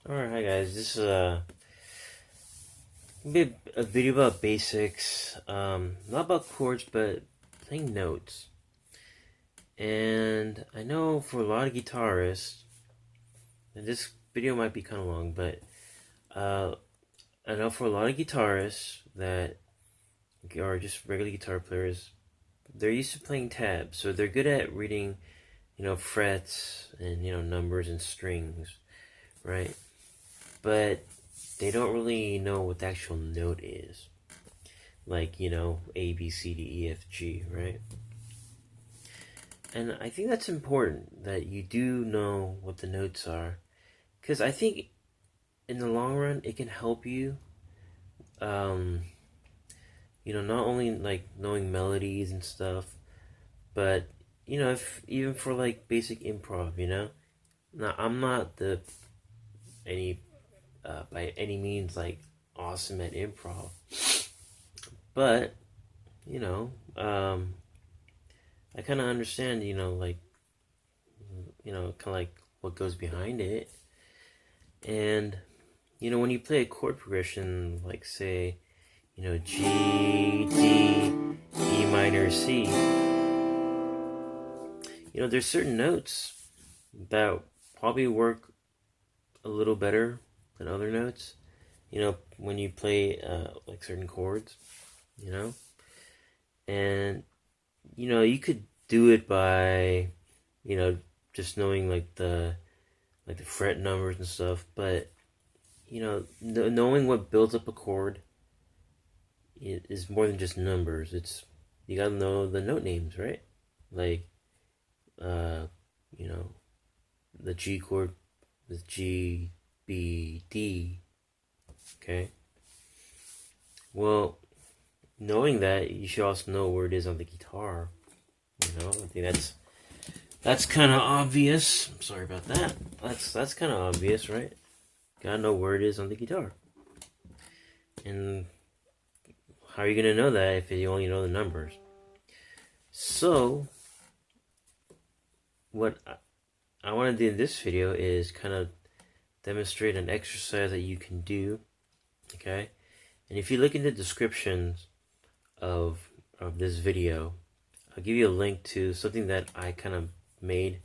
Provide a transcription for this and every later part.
Alright, hi guys. This is a video about basics. Not about chords, but playing notes. And I know for a lot of guitarists, and this video might be kind of long, but uh, I know for a lot of guitarists that are just regular guitar players, they're used to playing tabs, so they're good at reading, frets and numbers and strings, right? But they don't really know what the actual note is. Like, A, B, C, D, E, F, G, right? And I think that's important that you do know what the notes are. Because I think in the long run, it can help you, um, not only like knowing melodies and stuff, but, if even for like basic improv. Now, I'm not any, by any means like awesome at improv, but, you know, um, I kind of understand, kind of like what goes behind it. And, when you play a chord progression, like say, G, D, E minor, C, there's certain notes that probably work a little better than other notes, when you play like certain chords, you know? And, you could do it by, you know, just knowing like the fret numbers and stuff, but knowing what builds up a chord is more than just numbers. It's you gotta know the note names, right? Like, uh, you know, the G chord, the G, B, D. Okay. Well, knowing that, you should also know where it is on the guitar. I think that's kind of obvious. I'm sorry about that. That's kind of obvious, right? Gotta know where it is on the guitar. And how are you gonna know that if you only know the numbers? So, what I want to do in this video is kind of demonstrate an exercise that you can do, okay? And if you look in the descriptions of this video, I'll give you a link to something that I kind of made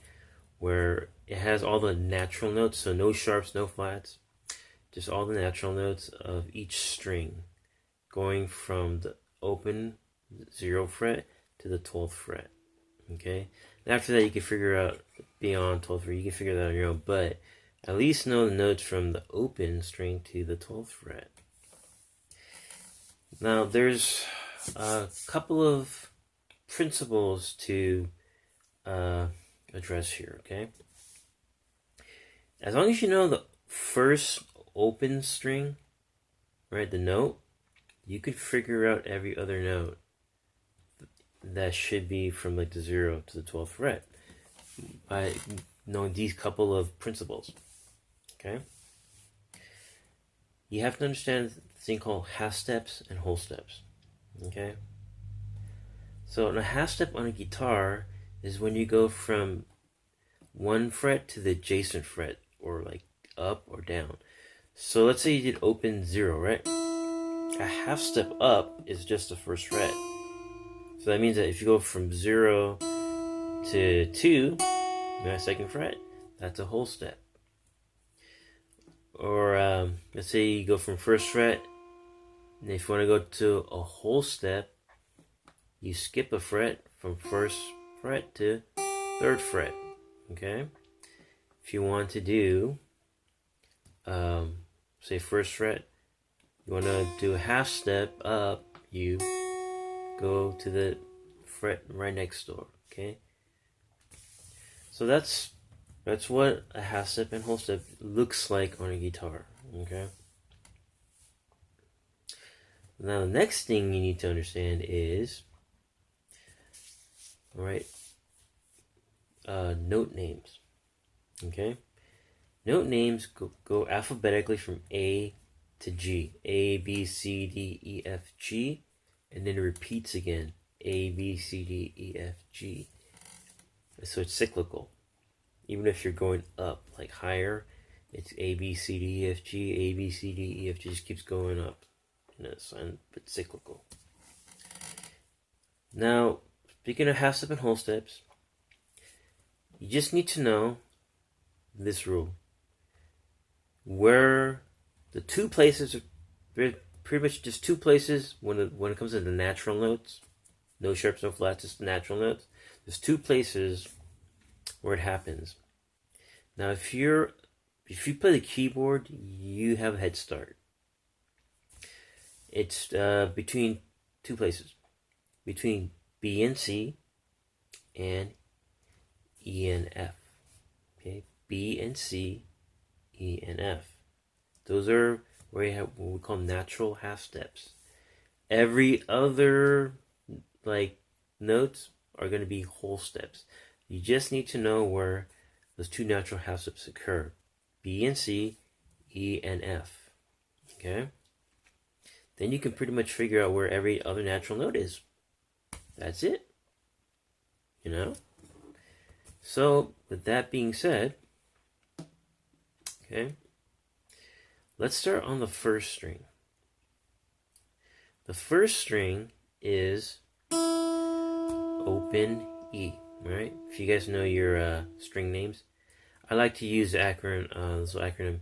where it has all the natural notes, so no sharps, no flats, just all the natural notes of each string going from the open 0th fret to the 12th fret. Okay? And after that, you can figure out beyond 12th fret, you can figure that out on your own, but at least know the notes from the open string to the 12th fret. Now, there's a couple of principles to address here, okay? As long as you know the first open string, right, the note, you could figure out every other note that should be from like the 0 to the 12th fret by knowing these couple of principles. Okay? You have to understand a thing called half steps and whole steps. Okay? So a half step on a guitar is when you go from one fret to the adjacent fret, or like up or down. So let's say you did open 0, right? A half step up is just the first fret. So that means that if you go from 0 to 2, that second fret, that's a whole step. Or let's say you go from first fret, and if you want to go to a whole step, you skip a fret from first fret to 3rd fret. Okay? If you want to do, say first fret, you want to do a half step up, you go to the fret right next door. Okay? So that's what a half step and whole step looks like on a guitar. Okay? Now the next thing you need to understand is, alright, note names. Okay? Note names go alphabetically from A to G. A, B, C, D, E, F, G. And then it repeats again. A, B, C, D, E, F, G. So it's cyclical. Even if you're going up, like higher, It's A, B, C, D, E, F, G, A, B, C, D, E, F, G, just keeps going up. And it's cyclical. Now, speaking of half step and whole steps, you just need to know this rule. Where the two places, pretty much just two places when it comes to the natural notes, no sharps, no flats, just natural notes. There's two places where it happens. Now, if you play the keyboard, you have a head start. It's between two places, between B and C, and E and F. Okay, B and C, E and F. Those are where you have what we call natural half steps. Every other notes are going to be whole steps. You just need to know where those two natural half steps occur. B and C, E and F. Okay? Then you can pretty much figure out where every other natural note is. That's it. You know? So, with that being said, okay, let's start on the first string. The first string is open E, right? If you guys know your string names, I like to use the acronym.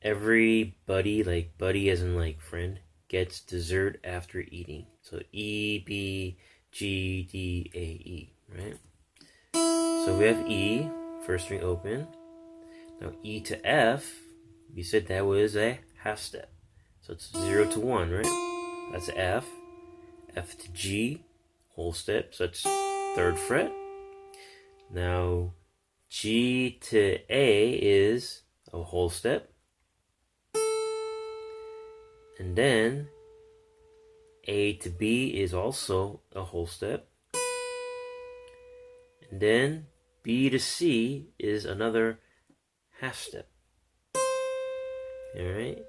Everybody, like buddy as in like friend, gets dessert after eating. So E, B, G, D, A, E, right? So we have E, first string open. Now E to F, we said that was a half step. So it's 0 to 1, right? That's F. F to G, whole step. So that's 3rd fret. Now G to A is a whole step. And then A to B is also a whole step. And then B to C is another half step. Alright?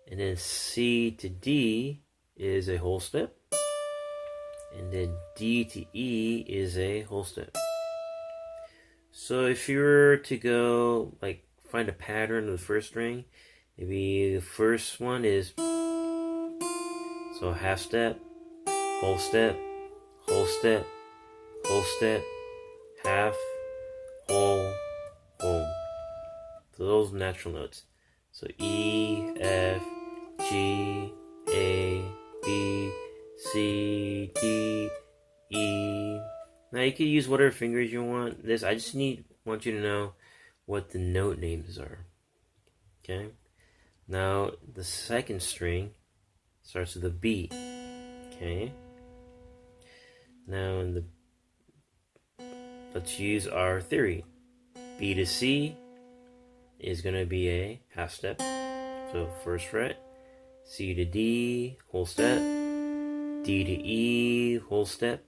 And then C to D is a whole step. And then D to E is a whole step. So if you were to go, find a pattern of the first string, maybe the first one is, so half step, whole step, whole step, whole step, half, whole, whole. So those natural notes. So E, F, G, A, B, C, D, E. Now you can use whatever fingers you want. I just want you to know what the note names are. Okay? Now the second string starts with a B. Okay? Now let's use our theory. B to C is going to be a half step. So 1st fret. C to D, whole step. D to E, whole step.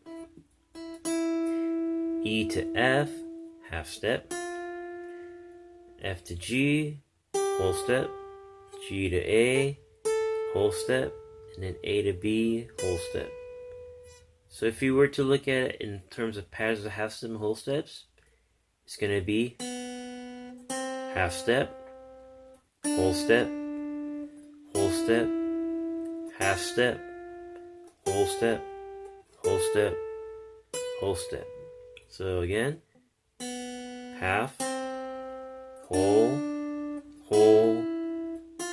E to F, half step. F to G, whole step. G to A, whole step. And then A to B, whole step. So if you were to look at it in terms of patterns of half step and whole steps, it's going to be half step, whole step, whole step, half step, whole step, whole step, whole step. So again, half, whole, whole,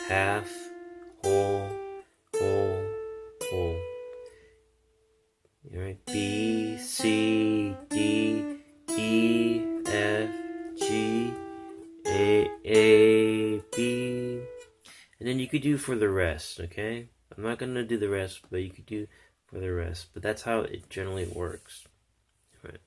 half, whole, whole, whole. Alright, B, C, D, E, F, G, A, B. And then you could do for the rest, okay? I'm not going to do the rest, but you could do for the rest. But that's how it generally works. All right.